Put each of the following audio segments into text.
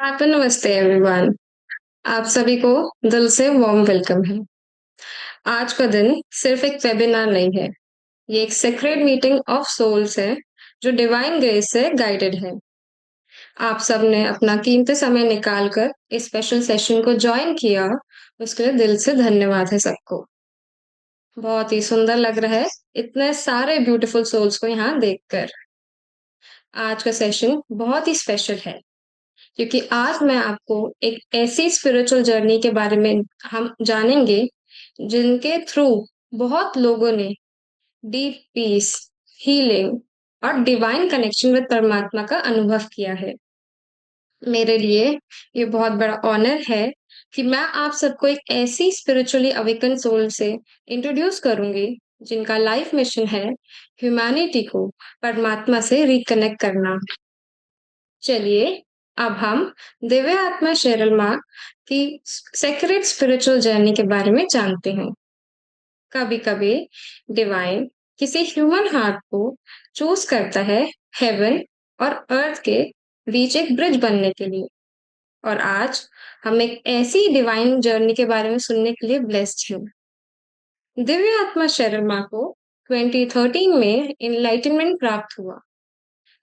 नमस्ते एवरीवन। आप सभी को दिल से वार्म वेलकम है। आज का दिन सिर्फ एक वेबिनार नहीं है, ये एक सेक्रेड मीटिंग ऑफ सोल्स है जो डिवाइन ग्रेस से गाइडेड है। आप सब ने अपना कीमती समय निकाल कर इस स्पेशल सेशन को ज्वाइन किया, उसके लिए दिल से धन्यवाद है सबको। बहुत ही सुंदर लग रहा है इतने सारे ब्यूटीफुल सोल्स को यहाँ देखकर। आज का सेशन बहुत ही स्पेशल है क्योंकि आज मैं आपको एक ऐसी स्पिरिचुअल जर्नी के बारे में हम जानेंगे जिनके थ्रू बहुत लोगों ने डीप पीस, हीलिंग और डिवाइन कनेक्शन विद परमात्मा का अनुभव किया है। मेरे लिए ये बहुत बड़ा ऑनर है कि मैं आप सबको एक ऐसी स्पिरिचुअली अवेकन सोल से इंट्रोड्यूस करूंगी जिनका लाइफ मिशन है ह्यूमैनिटी को परमात्मा से रिकनेक्ट करना। चलिए अब हम दिव्य आत्मा शेरल माँ की सेक्रेट स्पिरिचुअल जर्नी के बारे में जानते हैं। कभी कभी डिवाइन किसी ह्यूमन हार्ट को चूज करता है हेवन और अर्थ के बीच एक ब्रिज बनने के लिए। और आज हम एक ऐसी डिवाइन जर्नी के बारे में सुनने के लिए ब्लेस्ड हैं। दिव्य आत्मा शेरल माँ को 2013 में इनलाइटनमेंट प्राप्त हुआ।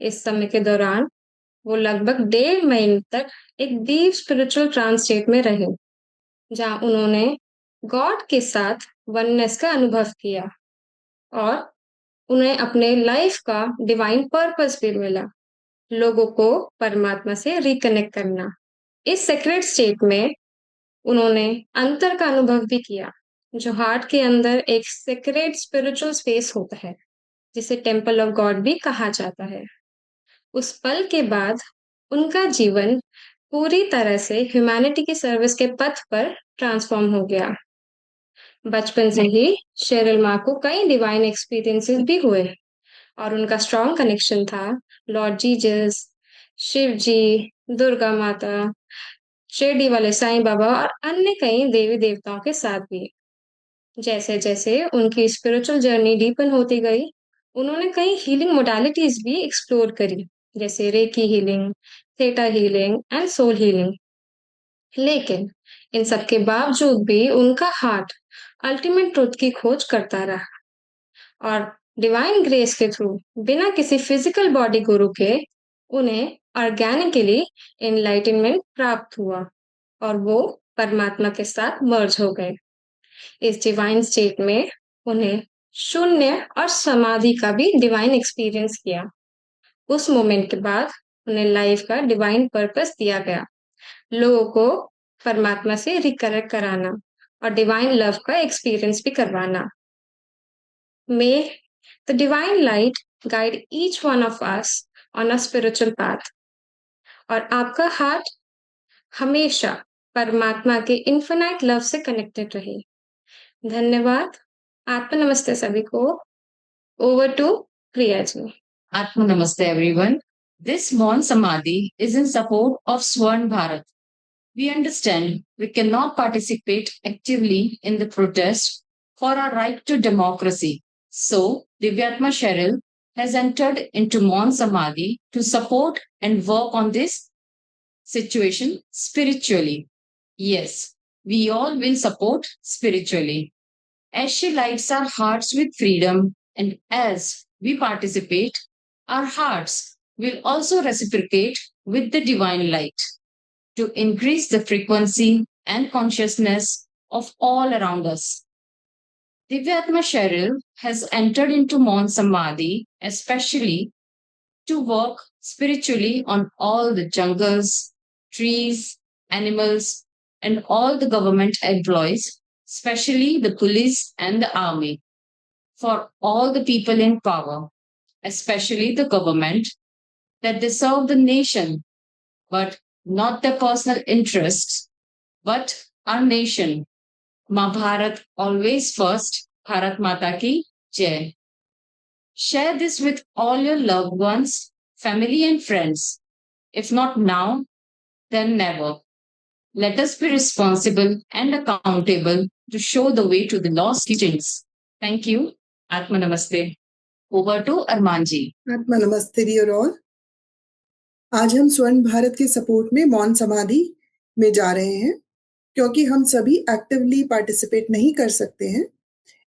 इस समय के दौरान वो लगभग 1.5 महीने तक एक डीप स्पिरिचुअल ट्रांस स्टेट में रहे, जहां उन्होंने गॉड के साथ वननेस का अनुभव किया और उन्हें अपने लाइफ का डिवाइन पर्पस भी मिला, लोगों को परमात्मा से रिकनेक्ट करना। इस सेक्रेट स्टेट में उन्होंने अंतर का अनुभव भी किया, जो हार्ट के अंदर एक सेक्रेट स्पिरिचुअल स्पेस होता है, जिसे टेम्पल ऑफ गॉड भी कहा जाता है। उस पल के बाद उनका जीवन पूरी तरह से ह्यूमैनिटी की सर्विस के पथ पर ट्रांसफॉर्म हो गया। बचपन से ही शेरिल माँ को कई डिवाइन एक्सपीरियंसेस भी हुए और उनका स्ट्रॉन्ग कनेक्शन था लॉर्ड जीसस, शिव जी, दुर्गा माता, शिरडी वाले साईं बाबा और अन्य कई देवी देवताओं के साथ भी। जैसे जैसे उनकी स्पिरिचुअल जर्नी डीपन होती गई, उन्होंने कई हीलिंग मोडालिटीज भी एक्सप्लोर करी, जैसे reiki healing, theta healing and soul healing. लेकिन इन सब के बावजूद भी उनका हार्ट अल्टीमेट ट्रुथ की खोज करता रहा और डिवाइन ग्रेस के थ्रू बिना किसी फिजिकल बॉडी को रुके उन्हें ऑर्गेनिकली एनलाइटनमेंट प्राप्त हुआ और वो परमात्मा के साथ मर्ज हो गए। इस डिवाइन स्टेट में उन्हें शून्य और समाधि का भी डिवाइन एक्सपीरियंस किया। उस मोमेंट के बाद उन्हें लाइफ का डिवाइन पर्पस दिया गया, लोगों को परमात्मा से रिकनेक्ट कराना और डिवाइन लव का एक्सपीरियंस भी करवाना। मे the divine light guide each one of us on a spiritual path और आपका हार्ट हमेशा परमात्मा के इन्फिनाइट लव से कनेक्टेड रहे। धन्यवाद। आत्मा नमस्ते सभी को। Over to Priya ji. Atma Namaste everyone. This Mon Samadhi is in support of Swarn Bharat. We understand we cannot participate actively in the protest for our right to democracy. So, Divyatma Cheryl has entered into Mon Samadhi to support and work on this situation spiritually. Yes, we all will support spiritually. As she lights our hearts with freedom and as we participate, our hearts will also reciprocate with the divine light to increase the frequency and consciousness of all around us. Divyatma Cheryl has entered into Mon Samadhi especially to work spiritually on all the jungles, trees, animals, and all the government employees, especially the police and the army, for all the people in power, especially the government, that they serve the nation, but not their personal interests, but our nation. Ma Bharat always first, Bharat Mata ki Jai. Share this with all your loved ones, family, and friends. If not now, then never. Let us be responsible and accountable to show the way to the lost teachings. Thank you. Atma Namaste. Over to Armanji. Atma Namaste, dear all. आज हम स्वर्ण भारत के support में मौन समाधि में जा रहे हैं क्योंकि हम सभी एक्टिवली पार्टिसिपेट नहीं कर सकते हैं।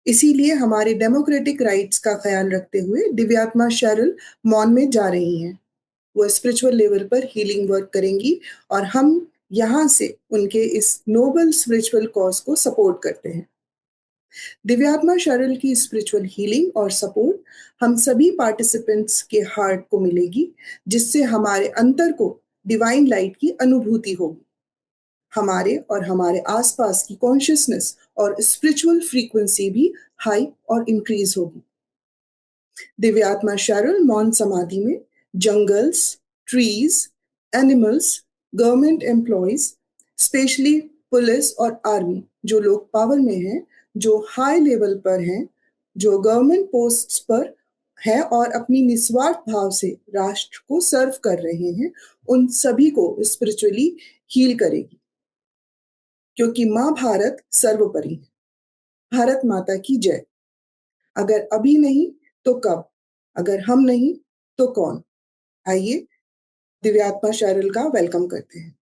इसीलिए हमारे डेमोक्रेटिक राइट्स का ख्याल रखते हुए दिव्यात्मा शैरल मौन में जा रही हैं। वो स्पिरिचुअल लेवल पर हीलिंग वर्क करेंगी और हम यहाँ से उनके इस नोबल स्पिरिचुअल कॉज को सपोर्ट करते हैं। दिव्यात्मा शैरल की स्पिरिचुअल हीलिंग और सपोर्ट हम सभी पार्टिसिपेंट्स के हार्ट को मिलेगी, जिससे हमारे अंतर को डिवाइन लाइट की अनुभूति होगी। हमारे और हमारे आसपास की कॉन्शियसनेस और स्पिरिचुअल फ्रीक्वेंसी भी हाई और इंक्रीज होगी। दिव्यात्मा शैरल मौन समाधि में jungles, trees, animals, government employees, specially police और आर्मी, जो लोग पावर में हैं, जो हाई लेवल पर हैं, जो गवर्नमेंट पोस्ट्स पर हैं और अपनी निस्वार्थ भाव से राष्ट्र को सर्व कर रहे हैं, उन सभी को स्पिरिचुअली हील करेगी। क्योंकि माँ भारत सर्वोपरि है। भारत माता की जय। अगर अभी नहीं तो कब, अगर हम नहीं तो कौन। आइए दिव्यात्मा शैरल का वेलकम करते हैं।